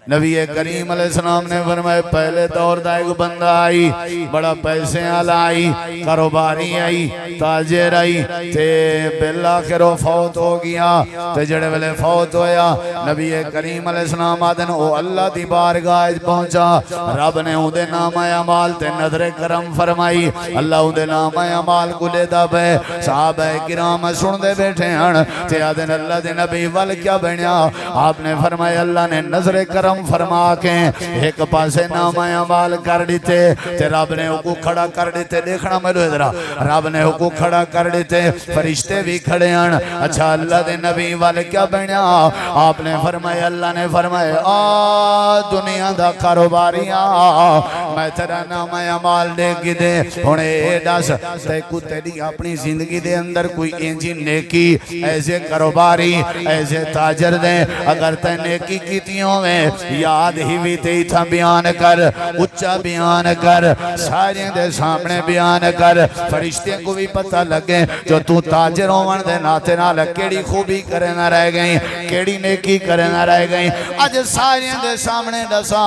نبی کریم علیہ السلام نے فرمایا پہلے دور دا ایک بندہ آئی بڑا پیسے والا آئی کاروباری آئی تاجر آئی تے بالآخر وہ فوت ہو گیا تے جڑے ویلے فوت ہویا نبی کریم علیہ السلام آدن او اللہ دی بارگاہ پہنچا رب نے اودے نامہ اعمال تے نظر کرم فرمائی اللہ اودے نامہ اعمال کو لے دا بے صحابہ کرام سن دے بیٹھے ہن تے آدن اللہ دے نبی وال کیا بنیا آپ نے فرمایا اللہ نے نظر کرم فرما کے ایک پاسے نامہ اعمال کر دیتے تے رب نے کو کھڑا کر دیتے دیکھنا میرے ادھر رب نے کو کھڑا کر دیتے فرشتے بھی کھڑے ہیں اچھا اللہ دے نبی والے کیا بنیا آپ نے فرمایا اللہ نے فرمایا دنیا دا کاروباریاں میں تیرا نامہ اعمال دے گی دے ہونے دس تے کو تیری اپنی زندگی دے اندر کوئی انجی نیکی ایسے کاروباری ایسے تاجر دے اگر تے نیکی کیتیوں میں یاد ہی بھی تے تھا بیان کر اچھا بیان کر سارے دے سامنے بیان کر فرشتے کو بھی پتہ لگے جو تو تاجر ہون دے ناتے نال کیڑی خوبی کرے نہ رہ گئی کیڑی نیکی کرے نہ رہ گئی اج سارے دے سامنے دسا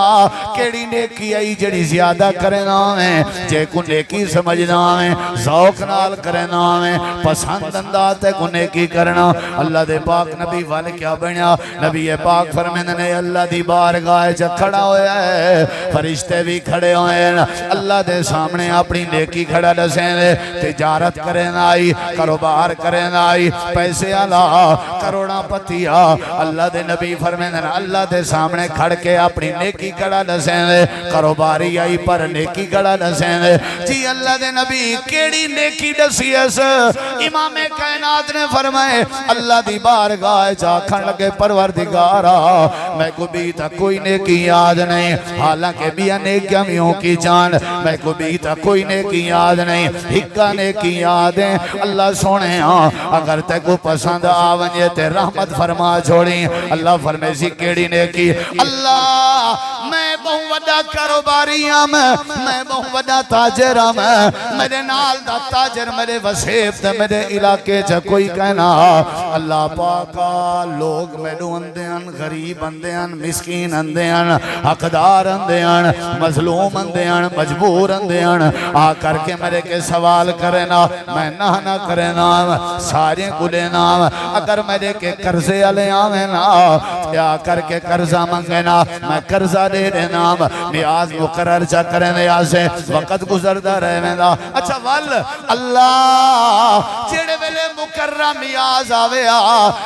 کیڑی نیکی آئی جڑی زیادہ کرے نہ میں جے کو نیکی سمجھنا میں ذوق نال کرے نہ میں پسند انداز تے کو نیکی کرنا اللہ دے پاک نبی والے کیا بنیا نبی پاک فرمیندے نے اللہ دی بارگاہ چ کھڑا ہویا ہے فرشتے بھی کھڑے ہوئے ہیں اللہ دے سامنے اپنی نیکی کھڑا دسیں دے تجارت کریں آئی کاروبار کریں آئی پیسے اللہ کروڑا پتیا اللہ دے نبی فرمیندے اللہ دے سامنے کھڑ کے اپنی نیکی کھڑا دسیں دے کاروباری آئی پر نیکی کھڑا دسیں دے جی اللہ دے نبی کیڑی نیکی دسی اس امام کائنات نے فرمائے اللہ دی بارگاہ چا کھڑ لگے پروردگارا میں کو بھی تا کوئی نیکی یاد نہیں حالانکہ بھی نیکیاں میوں کی جان میں کو بھی تا کوئی نیکی یاد نہیں ہکا نیکی یاد ہیں اللہ سونے ہاں اگر تے کو پسند آونجے تے رحمت فرما چھوڑی اللہ فرمے سی کیڑی نیکی اللہ میں بہت وڈا کاروباری ہاں میں بہت وڈا تاجر ہاں میرے نال دا تاجر میرے وسیب تے میرے علاقے چا کوئی کہنا اللہ پاکا لوگ میڈو اندے ہیں غریب اندے ہیں مسکین اندے ہیں حقدار اندے ہیں مظلوم اندے ہیں مجبور اندے ہیں آ کر کے میرے کے سوال کرنا میں نہ کرنا سارے کو لینا اگر میرے کے قرضے علی آمنا یا کر کے قرضہ منگنا میں قرضہ دے دینا نیاز مقرر چا کرنے آسے وقت گزردہ رہے میں اچھا وال اللہ چیڑے ویلے مقرر نیاز آویا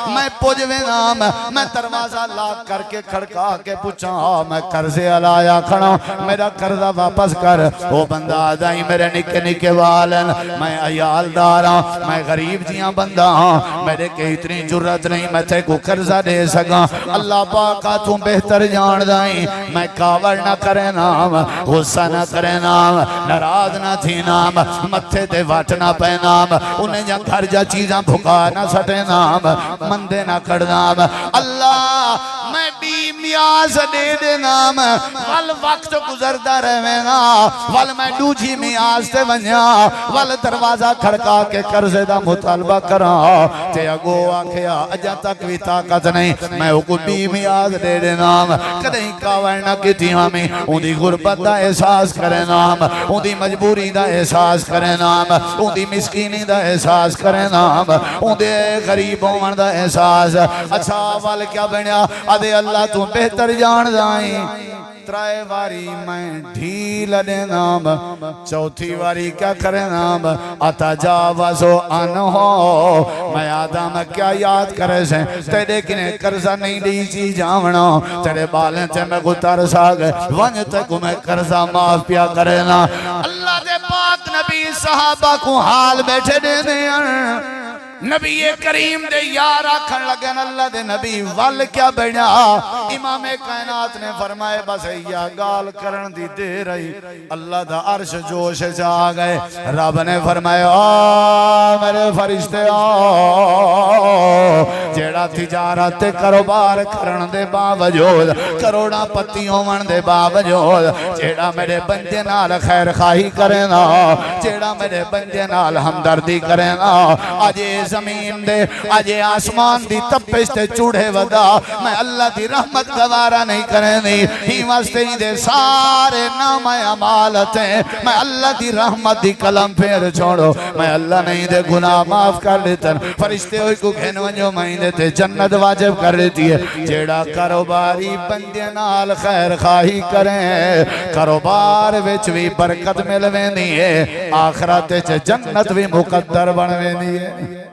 میں پوجوے نام میں دروازہ لاکھ کر کے کھڑکا کے پوچھا میں قرضے علایا کھڑا میرا قرضہ واپس کر وہ بندہ آدھائی میرے نکے نکے والن میں عیال دارا میں غریب جیاں بندہ ہاں میرے کے اتنی جرت نہیں میں تے کو قرضہ دے سکا اللہ پاکا تم بہتر جان دائیں میں کاور نہ کرے نام غصہ نہ کرے نام ناراض نہ تھی نام متھے تے واٹ نہ پہ نام انہیں جا گھر جا چیزاں بھکا نہ سٹے نام مندے نہ کر نام اللہ میں بھی میاز دے دے نام وال وقت گزردہ رہے نا وال میں دوجی میاز تے ونیا وال دروازہ کھڑکا کے قرضے دا مطالبہ کرا تے اگو آکھیا اجا تک بھی طاقت نہیں میں کو بھی میاز دے دے نام کدیں کاوڑ نہ کیتی ہمیں ان دی غربت دا احساس کرے نام ان دی مجبوری دا احساس کرے نام ان دی مسکینی دا احساس کرے نام ان دے غریب ہون دا احساس اچھا وال کیا بنیا آدھے اللہ تم بہتر جان دائیں ترائے واری میں ڈھیل دے نام چوتھی واری کیا کرے نام اتجاوزو انہو میں آدم کیا یاد کرے سے تیرے کنے قرضہ نہیں لیجی جاونا تیرے بالیں تے میں گتر ساگے ونج تک میں قرضہ معاف پیا کرے نا اللہ دے پاک نبی صحابہ کو حال بیٹھے دے دیں نبی کریم دے یار آکھن لگن اللہ دے نبی وال کیا بڑھا امام کائنات نے فرمائے بس یا گال کرن دی دے رہی اللہ دا عرش جوش جا گئے رب نے فرمایا میرے فرشتے جیڑا تجارت کاروبار کرن دے باوجود کروڑا پتی ہون دے باوجود جیڑا میرے بندے نال خیر خواہی کرے نا جیڑا میرے بندے نال ہمدردی کرے نا آج زمین دے اجے آسمان دی تپش تے چوڑے ودا میں اللہ دی رحمت گوارا نہیں کریں دی ہی واسطے ہی دے سارے نام عمالتیں میں اللہ دی رحمت دی کلم پھر چھوڑو میں اللہ نہیں دے گناہ معاف کر لیتن فرشتے ہوئی کو گھن ونجو مہینے تے جنت واجب کر لیتی ہے جیڑا کاروباری بندے نال خیر خواہی کریں کاروبار وچ بھی برکت ملویں دی ہے آخرت وچ جنت بھی مقدر بنویں دی ہے